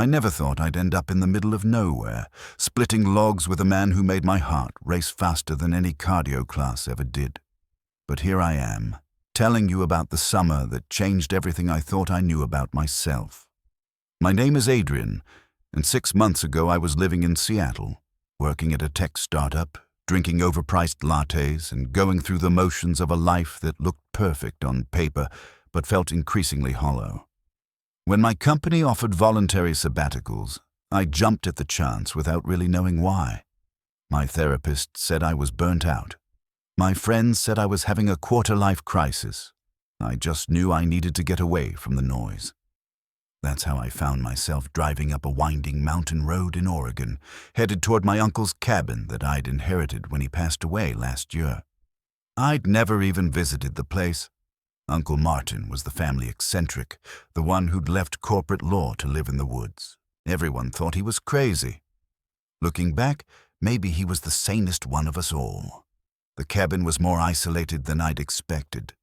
I never thought I'd end up in the middle of nowhere, splitting logs with a man who made my heart race faster than any cardio class ever did. But here I am, telling you about the summer that changed everything I thought I knew about myself. My name is Adrian, and 6 months ago I was living in Seattle, working at a tech startup, drinking overpriced lattes and going through the motions of a life that looked perfect on paper but felt increasingly hollow. When my company offered voluntary sabbaticals, I jumped at the chance without really knowing why. My therapist said I was burnt out. My friends said I was having a quarter-life crisis. I just knew I needed to get away from the noise. That's how I found myself driving up a winding mountain road in Oregon, headed toward my uncle's cabin that I'd inherited when he passed away last year. I'd never even visited the place. Uncle Martin was the family eccentric, the one who'd left corporate law to live in the woods. Everyone thought he was crazy. Looking back, maybe he was the sanest one of us all. The cabin was more isolated than I'd expected.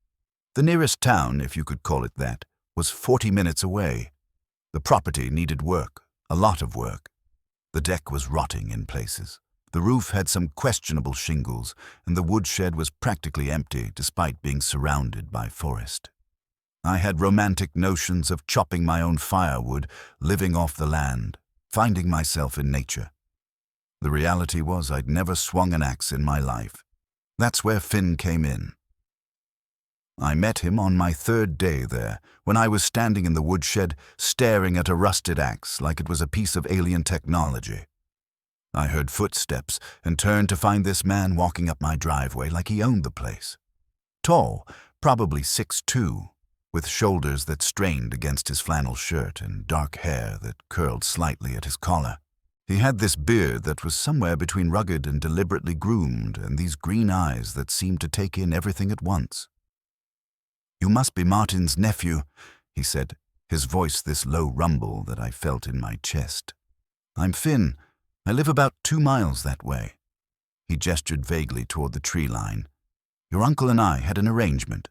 The nearest town, if you could call it that, was 40 minutes away. The property needed work, a lot of work. The deck was rotting in places. The roof had some questionable shingles, and the woodshed was practically empty despite being surrounded by forest. I had romantic notions of chopping my own firewood, living off the land, finding myself in nature. The reality was I'd never swung an axe in my life. That's where Finn came in. I met him on my 3rd day there, when I was standing in the woodshed, staring at a rusted axe like it was a piece of alien technology. I heard footsteps and turned to find this man walking up my driveway like he owned the place. Tall, probably 6'2", with shoulders that strained against his flannel shirt and dark hair that curled slightly at his collar. He had this beard that was somewhere between rugged and deliberately groomed, and these green eyes that seemed to take in everything at once. "You must be Martin's nephew," he said, his voice this low rumble that I felt in my chest. "I'm Finn. I live about 2 miles that way." He gestured vaguely toward the tree line. "Your uncle and I had an arrangement.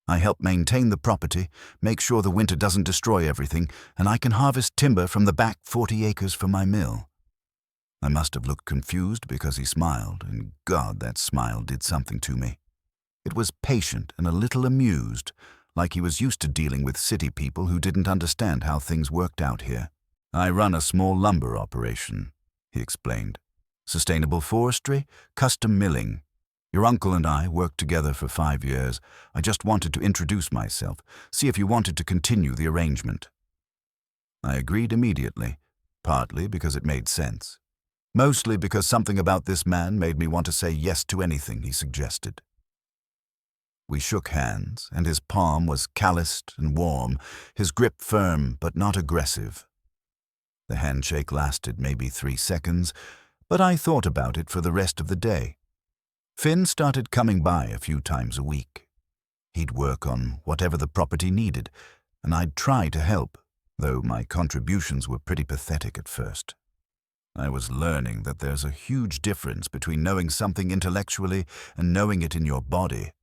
I help maintain the property, make sure the winter doesn't destroy everything, and I can harvest timber from the back 40 acres for my mill." I must have looked confused because he smiled, and God, that smile did something to me. It was patient and a little amused, like he was used to dealing with city people who didn't understand how things worked out here. "I run a small lumber operation," he explained. "Sustainable forestry, custom milling. Your uncle and I worked together for 5 years. I just wanted to introduce myself, see if you wanted to continue the arrangement." I agreed immediately, partly because it made sense. Mostly because something about this man made me want to say yes to anything he suggested. We shook hands, and his palm was calloused and warm, his grip firm but not aggressive. The handshake lasted maybe 3 seconds, but I thought about it for the rest of the day. Finn started coming by a few times a week. He'd work on whatever the property needed, and I'd try to help, though my contributions were pretty pathetic at first. I was learning that there's a huge difference between knowing something intellectually and knowing it in your body.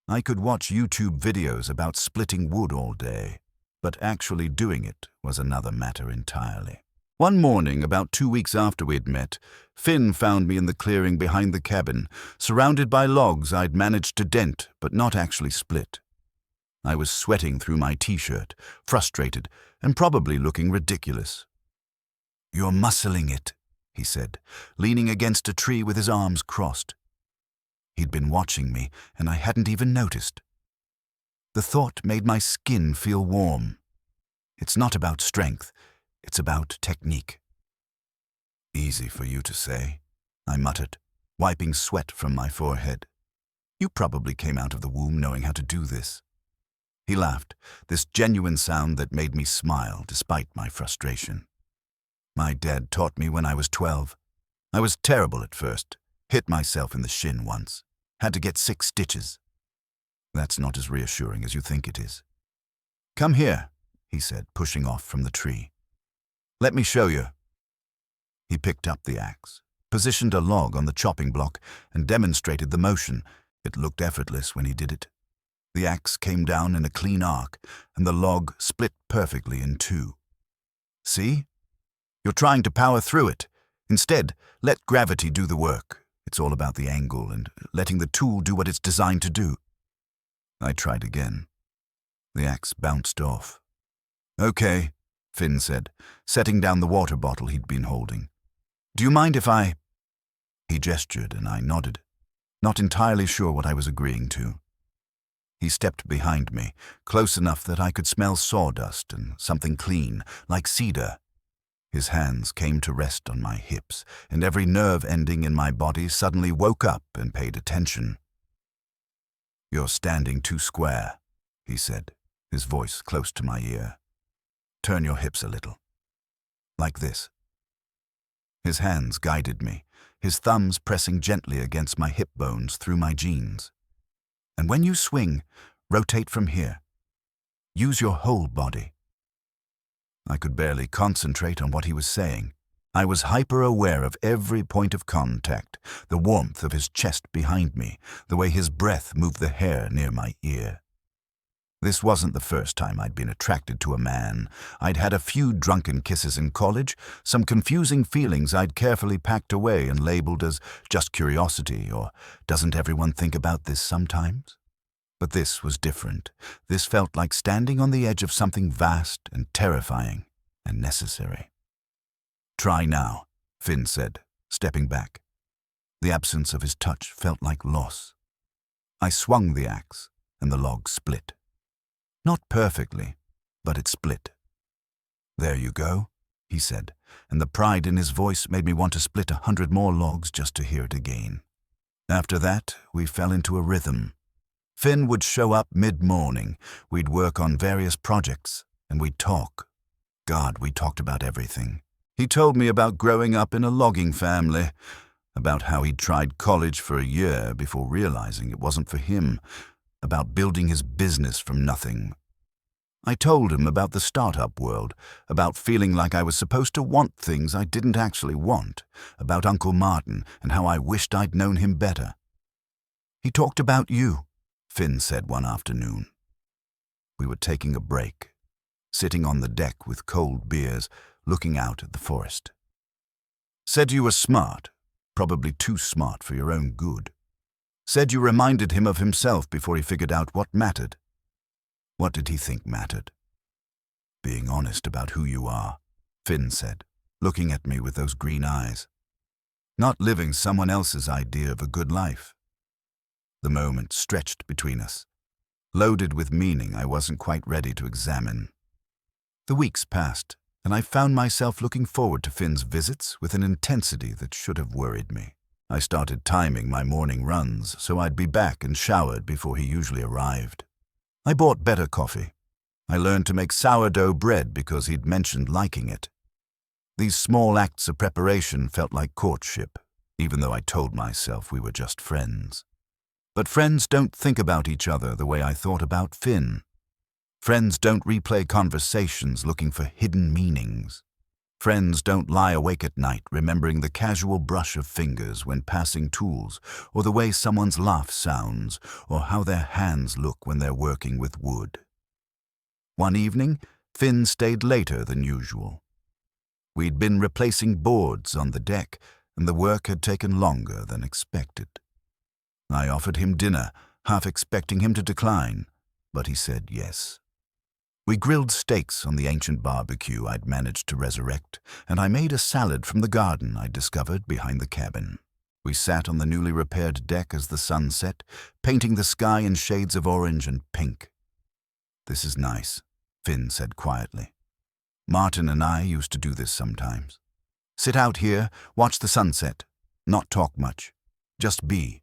I could watch YouTube videos about splitting wood all day, but actually doing it was another matter entirely. One morning, about 2 weeks after we'd met, Finn found me in the clearing behind the cabin, surrounded by logs I'd managed to dent but not actually split. I was sweating through my t-shirt, frustrated, and probably looking ridiculous. "You're muscling it," he said, leaning against a tree with his arms crossed. He'd been watching me, and I hadn't even noticed. The thought made my skin feel warm. It's not about strength, it's about technique. "Easy for you to say," I muttered, wiping sweat from my forehead. "You probably came out of the womb knowing how to do this." He laughed, this genuine sound that made me smile despite my frustration. "My dad taught me when I was 12. I was terrible at first. Hit myself in the shin once. Had to get 6 stitches. That's not as reassuring as you think it is." "Come here," he said, pushing off from the tree. "Let me show you." He picked up the axe, positioned a log on the chopping block, and demonstrated the motion. It looked effortless when he did it. The axe came down in a clean arc, and the log split perfectly in 2. "See?" You're trying to power through it. Instead, let gravity do the work. It's all about the angle and letting the tool do what it's designed to do. I tried again. The axe bounced off. Okay, Finn said, setting down the water bottle he'd been holding. Do you mind if I... He gestured and I nodded, not entirely sure what I was agreeing to. He stepped behind me, close enough that I could smell sawdust and something clean, like cedar. His hands came to rest on my hips, and every nerve ending in my body suddenly woke up and paid attention. You're standing too square, he said, his voice close to my ear. Turn your hips a little. Like this. His hands guided me, his thumbs pressing gently against my hip bones through my jeans. And when you swing, rotate from here. Use your whole body. I could barely concentrate on what he was saying. I was hyper-aware of every point of contact, the warmth of his chest behind me, the way his breath moved the hair near my ear. This wasn't the first time I'd been attracted to a man. I'd had a few drunken kisses in college, some confusing feelings I'd carefully packed away and labeled as just curiosity or doesn't everyone think about this sometimes? But this was different. This felt like standing on the edge of something vast and terrifying and necessary. Try now, Finn said, stepping back. The absence of his touch felt like loss. I swung the axe and the log split. Not perfectly, but it split. There you go, he said, and the pride in his voice made me want to split 100 more logs just to hear it again. After that, we fell into a rhythm. Finn would show up mid-morning, we'd work on various projects, and we'd talk. God, we talked about everything. He told me about growing up in a logging family, about how he'd tried college for a year before realizing it wasn't for him, about building his business from nothing. I told him about the startup world, about feeling like I was supposed to want things I didn't actually want, about Uncle Martin and how I wished I'd known him better. He talked about you, Finn said one afternoon. We were taking a break, sitting on the deck with cold beers, looking out at the forest. Said you were smart, probably too smart for your own good. Said you reminded him of himself before he figured out what mattered. What did he think mattered? Being honest about who you are, Finn said, looking at me with those green eyes. Not living someone else's idea of a good life. The moment stretched between us, loaded with meaning I wasn't quite ready to examine. The weeks passed, and I found myself looking forward to Finn's visits with an intensity that should have worried me. I started timing my morning runs so I'd be back and showered before he usually arrived. I bought better coffee. I learned to make sourdough bread because he'd mentioned liking it. These small acts of preparation felt like courtship, even though I told myself we were just friends. But friends don't think about each other the way I thought about Finn. Friends don't replay conversations looking for hidden meanings. Friends don't lie awake at night remembering the casual brush of fingers when passing tools, or the way someone's laugh sounds, or how their hands look when they're working with wood. One evening, Finn stayed later than usual. We'd been replacing boards on the deck, and the work had taken longer than expected. I offered him dinner, half expecting him to decline, but he said yes. We grilled steaks on the ancient barbecue I'd managed to resurrect, and I made a salad from the garden I'd discovered behind the cabin. We sat on the newly repaired deck as the sun set, painting the sky in shades of orange and pink. This is nice, Finn said quietly. Martin and I used to do this sometimes. Sit out here, watch the sunset, not talk much, just be.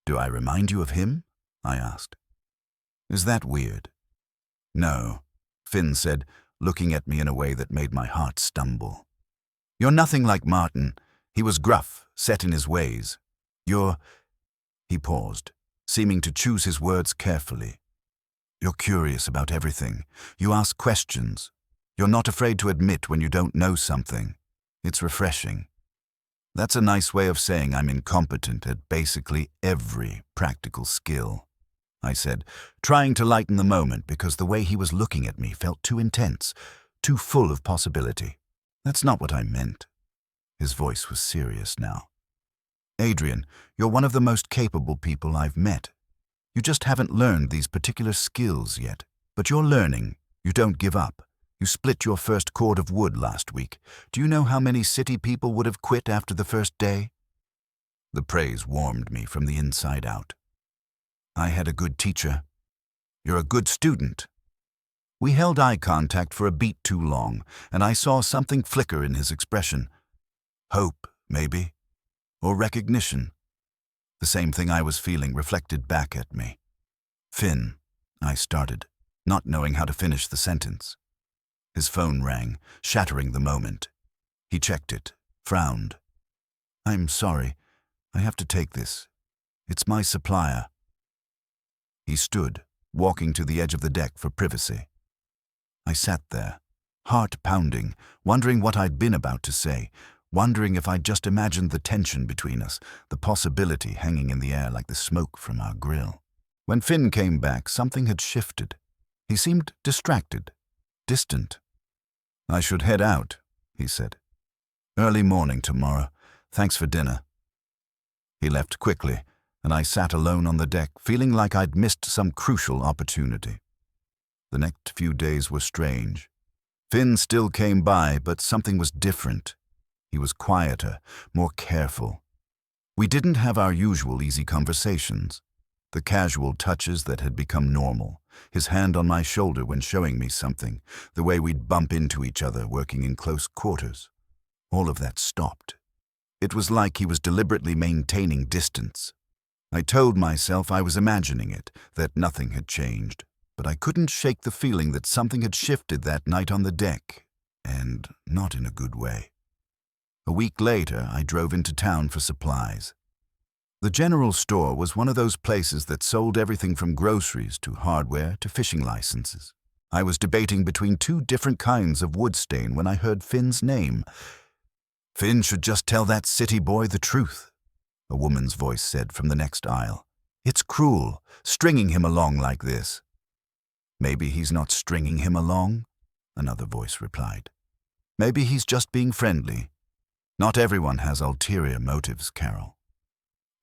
Do I remind you of him? I asked. Is that weird? No, Finn said, looking at me in a way that made my heart stumble. You're nothing like Martin. He was gruff, set in his ways. He paused, seeming to choose his words carefully. You're curious about everything. You ask questions. You're not afraid to admit when you don't know something. It's refreshing. That's a nice way of saying I'm incompetent at basically every practical skill, I said, trying to lighten the moment because the way he was looking at me felt too intense, too full of possibility. That's not what I meant. His voice was serious now. Adrian, you're one of the most capable people I've met. You just haven't learned these particular skills yet. But you're learning. You don't give up. You split your first cord of wood last week. Do you know how many city people would have quit after the first day? The praise warmed me from the inside out. I had a good teacher. You're a good student. We held eye contact for a beat too long, and I saw something flicker in his expression. Hope, maybe. Or recognition. The same thing I was feeling reflected back at me. Finn, I started, not knowing how to finish the sentence. His phone rang, shattering the moment. He checked it, frowned. I'm sorry. I have to take this. It's my supplier. He stood, walking to the edge of the deck for privacy. I sat there, heart pounding, wondering what I'd been about to say, wondering if I'd just imagined the tension between us, the possibility hanging in the air like the smoke from our grill. When Finn came back, something had shifted. He seemed distracted, distant. I should head out, he said. Early morning tomorrow. Thanks for dinner. He left quickly, and I sat alone on the deck, feeling like I'd missed some crucial opportunity. The next few days were strange. Finn still came by, but something was different. He was quieter, more careful. We didn't have our usual easy conversations, the casual touches that had become normal, his hand on my shoulder when showing me something, the way we'd bump into each other working in close quarters. All of that stopped. It was like he was deliberately maintaining distance. I told myself I was imagining it, that nothing had changed, but I couldn't shake the feeling that something had shifted that night on the deck, and not in a good way. A week later, I drove into town for supplies. The general store was one of those places that sold everything from groceries to hardware to fishing licenses. I was debating between two different kinds of wood stain when I heard Finn's name. Finn should just tell that city boy the truth, a woman's voice said from the next aisle. It's cruel, stringing him along like this. Maybe he's not stringing him along, another voice replied. Maybe he's just being friendly. Not everyone has ulterior motives, Carol.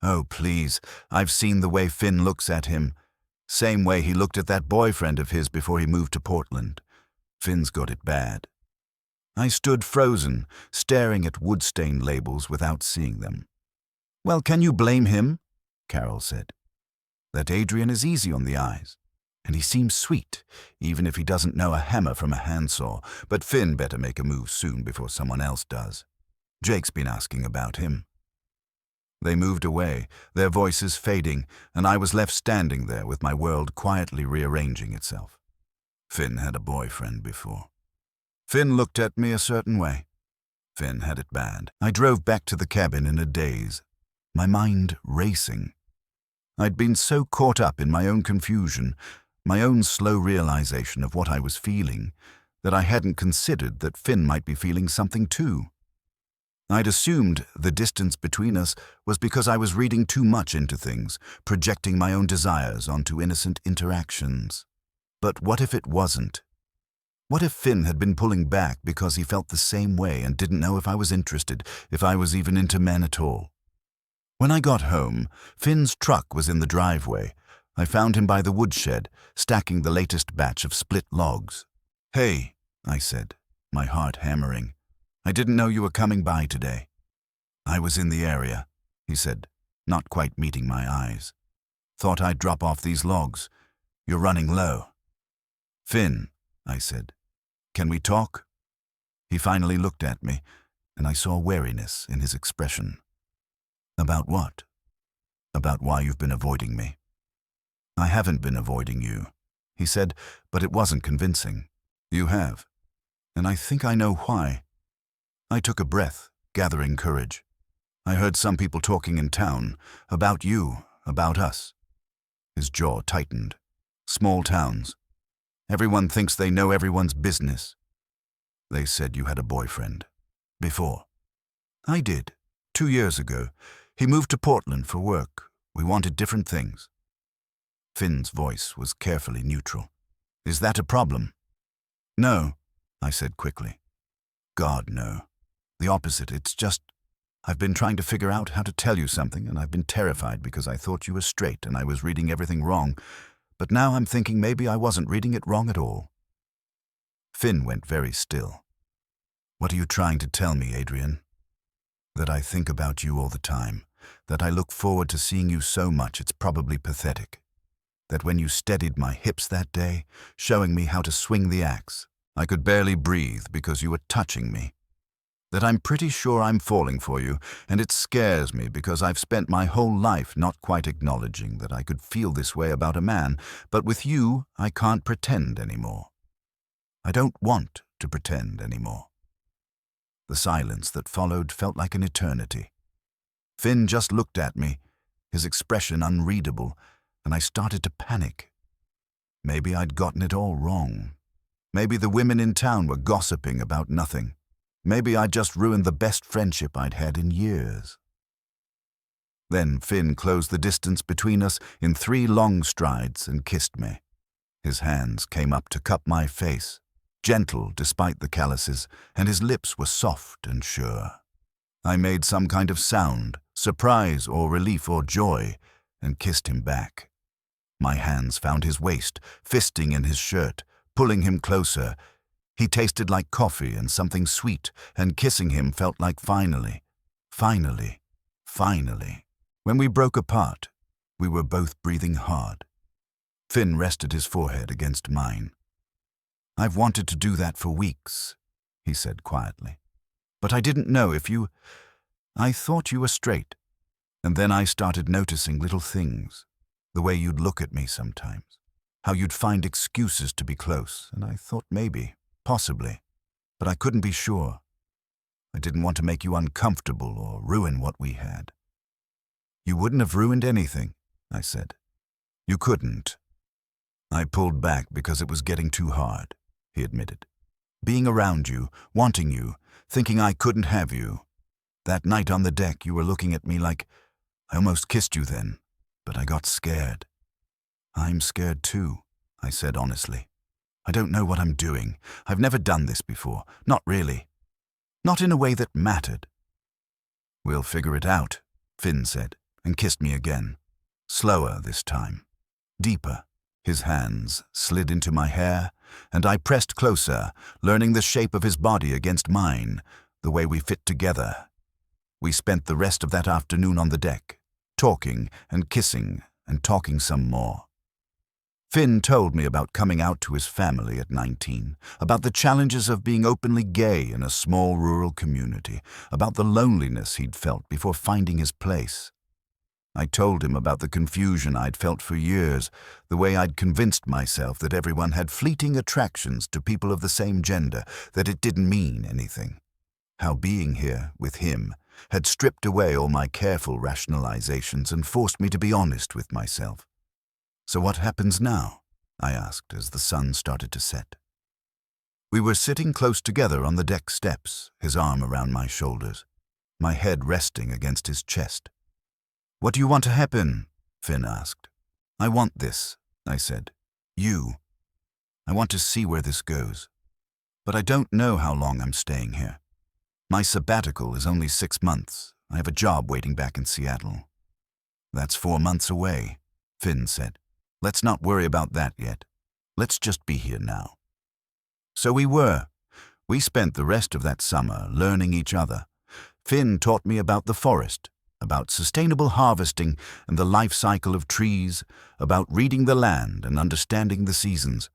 Oh, please, I've seen the way Finn looks at him. Same way he looked at that boyfriend of his before he moved to Portland. Finn's got it bad. I stood frozen, staring at wood stain labels without seeing them. Well, can you blame him? Carol said. That Adrian is easy on the eyes, and he seems sweet, even if he doesn't know a hammer from a handsaw, but Finn better make a move soon before someone else does. Jake's been asking about him. They moved away, their voices fading, and I was left standing there with my world quietly rearranging itself. Finn had a boyfriend before. Finn looked at me a certain way. Finn had it bad. I drove back to the cabin in a daze, my mind racing. I'd been so caught up in my own confusion, my own slow realization of what I was feeling, that I hadn't considered that Finn might be feeling something too. I'd assumed the distance between us was because I was reading too much into things, projecting my own desires onto innocent interactions. But what if it wasn't? What if Finn had been pulling back because he felt the same way and didn't know if I was interested, if I was even into men at all? When I got home, Finn's truck was in the driveway. I found him by the woodshed, stacking the latest batch of split logs. Hey, I said, my heart hammering. I didn't know you were coming by today. I was in the area, he said, not quite meeting my eyes. Thought I'd drop off these logs. You're running low. Finn, I said, can we talk? He finally looked at me, and I saw wariness in his expression. About what? About why you've been avoiding me. I haven't been avoiding you, he said, but it wasn't convincing. You have, and I think I know why. I took a breath, gathering courage. I heard some people talking in town, about you, about us. His jaw tightened. Small towns. Everyone thinks they know everyone's business. They said you had a boyfriend. Before. I did. 2 years ago. He moved to Portland for work. We wanted different things. Finn's voice was carefully neutral. Is that a problem? No, I said quickly. God, no. The opposite. It's just, I've been trying to figure out how to tell you something, and I've been terrified because I thought you were straight and I was reading everything wrong. But now I'm thinking maybe I wasn't reading it wrong at all. Finn went very still. What are you trying to tell me, Adrian? That I think about you all the time. That I look forward to seeing you so much it's probably pathetic. That when you steadied my hips that day, showing me how to swing the axe, I could barely breathe because you were touching me. That I'm pretty sure I'm falling for you, and it scares me because I've spent my whole life not quite acknowledging that I could feel this way about a man, but with you I can't pretend anymore. I don't want to pretend anymore. The silence that followed felt like an eternity. Finn just looked at me, his expression unreadable, and I started to panic. Maybe I'd gotten it all wrong. Maybe the women in town were gossiping about nothing. Maybe I'd just ruined the best friendship I'd had in years. Then Finn closed the distance between us in 3 long strides and kissed me. His hands came up to cup my face, gentle despite the calluses, and his lips were soft and sure. I made some kind of sound, surprise or relief or joy, and kissed him back. My hands found his waist, fisting in his shirt, pulling him closer. He tasted like coffee and something sweet, and kissing him felt like finally. When we broke apart, we were both breathing hard. Finn rested his forehead against mine. I've wanted to do that for weeks, he said quietly. But I didn't know if you... I thought you were straight. And then I started noticing little things. The way you'd look at me sometimes. How you'd find excuses to be close. And I thought maybe, possibly. But I couldn't be sure. I didn't want to make you uncomfortable or ruin what we had. You wouldn't have ruined anything, I said. You couldn't. I pulled back because it was getting too hard, he admitted. Being around you, wanting you, thinking I couldn't have you. That night on the deck you were looking at me like, I almost kissed you then, but I got scared. I'm scared too, I said honestly. I don't know what I'm doing. I've never done this before, not really. Not in a way that mattered. We'll figure it out, Finn said, and kissed me again. Slower this time. Deeper. His hands slid into my hair, and I pressed closer, learning the shape of his body against mine, the way we fit together. We spent the rest of that afternoon on the deck, talking and kissing and talking some more. Finn told me about coming out to his family at 19, about the challenges of being openly gay in a small rural community, about the loneliness he'd felt before finding his place. I told him about the confusion I'd felt for years, the way I'd convinced myself that everyone had fleeting attractions to people of the same gender, that it didn't mean anything. How being here, with him, had stripped away all my careful rationalizations and forced me to be honest with myself. So what happens now? I asked as the sun started to set. We were sitting close together on the deck steps, his arm around my shoulders, my head resting against his chest. What do you want to happen? Finn asked. I want this, I said. You. I want to see where this goes. But I don't know how long I'm staying here. My sabbatical is only 6 months. I have a job waiting back in Seattle. That's 4 months away, Finn said. Let's not worry about that yet. Let's just be here now. So we were. We spent the rest of that summer learning each other. Finn taught me about the forest, about sustainable harvesting and the life cycle of trees, about reading the land and understanding the seasons.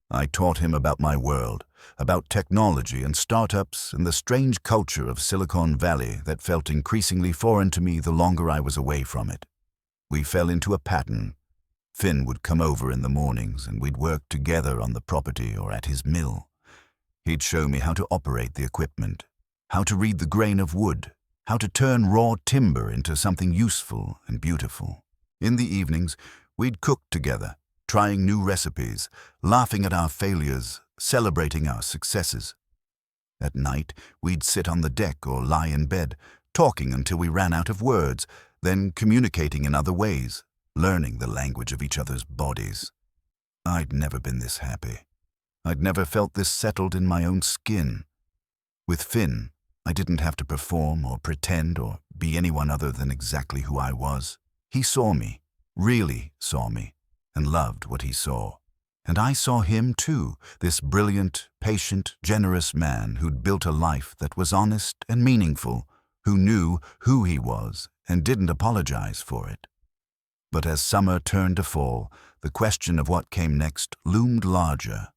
I taught him about my world, about technology and startups and the strange culture of Silicon Valley that felt increasingly foreign to me the longer I was away from it. We fell into a pattern. Finn would come over in the mornings and we'd work together on the property or at his mill. He'd show me how to operate the equipment, how to read the grain of wood, how to turn raw timber into something useful and beautiful. In the evenings, we'd cook together, trying new recipes, laughing at our failures, celebrating our successes. At night, we'd sit on the deck or lie in bed, talking until we ran out of words, then communicating in other ways, learning the language of each other's bodies. I'd never been this happy. I'd never felt this settled in my own skin. With Finn, I didn't have to perform or pretend or be anyone other than exactly who I was. He saw me, really saw me, and loved what he saw. And I saw him too, this brilliant, patient, generous man who'd built a life that was honest and meaningful, who knew who he was and didn't apologize for it. But as summer turned to fall, the question of what came next loomed larger.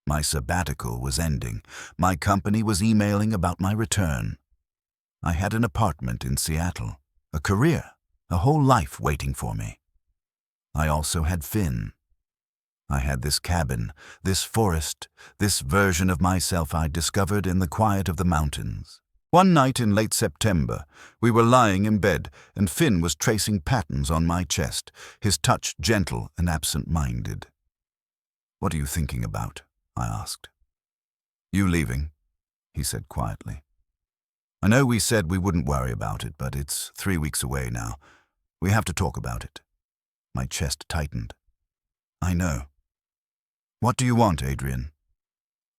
My sabbatical was ending. My company was emailing about my return. I had an apartment in Seattle, a career, a whole life waiting for me. I also had Finn. I had this cabin, this forest, this version of myself I'd discovered in the quiet of the mountains. One night in late September, we were lying in bed, and Finn was tracing patterns on my chest, his touch gentle and absent-minded. "What are you thinking about?" I asked. "You leaving," he said quietly. "I know we said we wouldn't worry about it, but it's 3 weeks away now. We have to talk about it." My chest tightened. "I know." "What do you want, Adrian?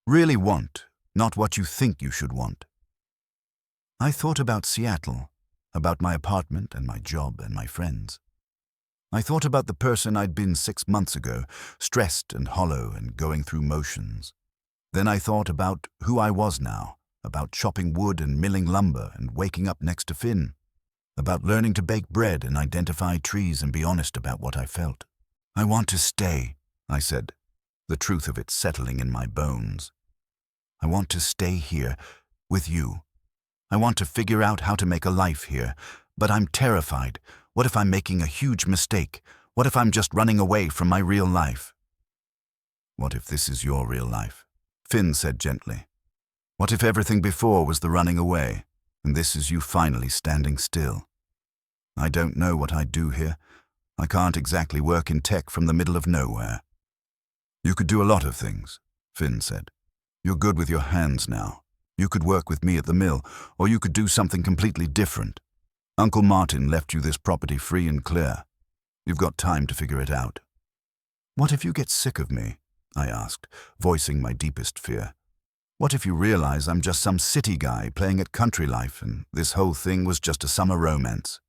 Really want, not what you think you should want." I thought about Seattle, about my apartment and my job and my friends. I thought about the person I'd been 6 months ago, stressed and hollow and going through motions. Then I thought about who I was now, about chopping wood and milling lumber and waking up next to Finn, about learning to bake bread and identify trees and be honest about what I felt. "I want to stay," I said, the truth of it settling in my bones. "I want to stay here, with you. I want to figure out how to make a life here, but I'm terrified. What if I'm making a huge mistake? What if I'm just running away from my real life?" "What if this is your real life?" Finn said gently. "What if everything before was the running away, and this is you finally standing still? I don't know what I'd do here. I can't exactly work in tech from the middle of nowhere." "You could do a lot of things," Finn said. "You're good with your hands now. You could work with me at the mill, or you could do something completely different. Uncle Martin left you this property free and clear. You've got time to figure it out." "What if you get sick of me?" I asked, voicing my deepest fear. "What if you realize I'm just some city guy playing at country life and this whole thing was just a summer romance?"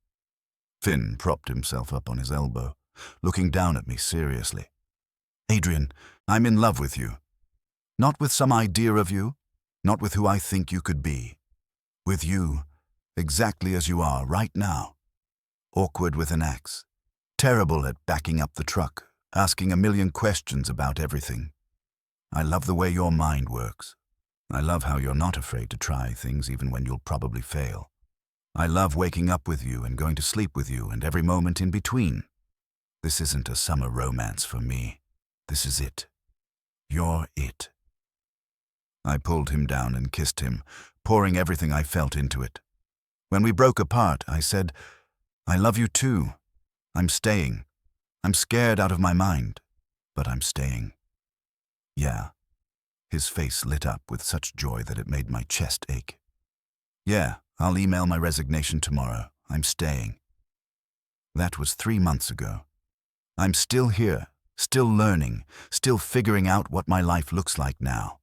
Finn propped himself up on his elbow, looking down at me seriously. "Adrian, I'm in love with you. Not with some idea of you, not with who I think you could be. With you, exactly as you are right now. Awkward with an axe, terrible at backing up the truck, asking a million questions about everything. I love the way your mind works. I love how you're not afraid to try things even when you'll probably fail. I love waking up with you and going to sleep with you and every moment in between. This isn't a summer romance for me. This is it. You're it." I pulled him down and kissed him, pouring everything I felt into it. When we broke apart, I said, "I love you too. I'm staying. I'm scared out of my mind, but I'm staying." "Yeah." His face lit up with such joy that it made my chest ache. "Yeah, I'll email my resignation tomorrow. I'm staying." That was 3 months ago. I'm still here, still learning, still figuring out what my life looks like now.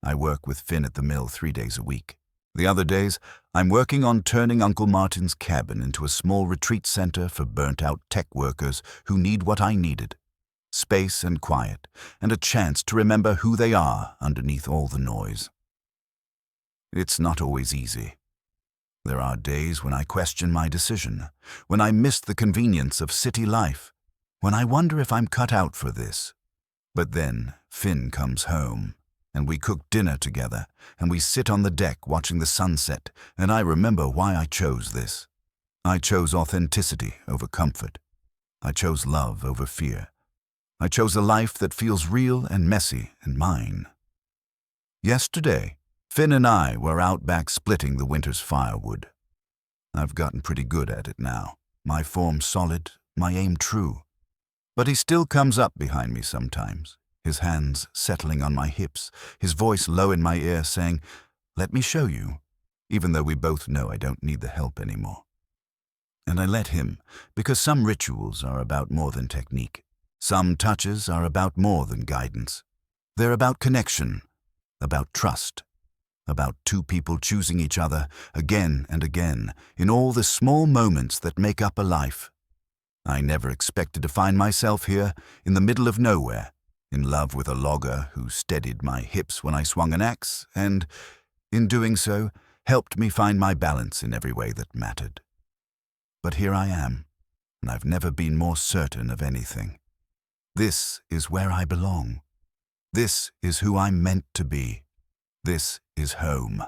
I work with Finn at the mill 3 days a week. The other days, I'm working on turning Uncle Martin's cabin into a small retreat center for burnt-out tech workers who need what I needed: space and quiet, and a chance to remember who they are underneath all the noise. It's not always easy. There are days when I question my decision, when I miss the convenience of city life, when I wonder if I'm cut out for this. But then Finn comes home, and we cook dinner together, and we sit on the deck watching the sunset, and I remember why I chose this. I chose authenticity over comfort. I chose love over fear. I chose a life that feels real and messy and mine. Yesterday, Finn and I were out back splitting the winter's firewood. I've gotten pretty good at it now, my form solid, my aim true. But he still comes up behind me sometimes, his hands settling on my hips, his voice low in my ear saying, "Let me show you," even though we both know I don't need the help anymore. And I let him, because some rituals are about more than technique. Some touches are about more than guidance. They're about connection, about trust, about two people choosing each other again and again in all the small moments that make up a life. I never expected to find myself here in the middle of nowhere, in love with a logger who steadied my hips when I swung an axe and, in doing so, helped me find my balance in every way that mattered. But here I am, and I've never been more certain of anything. This is where I belong. This is who I'm meant to be. This is home.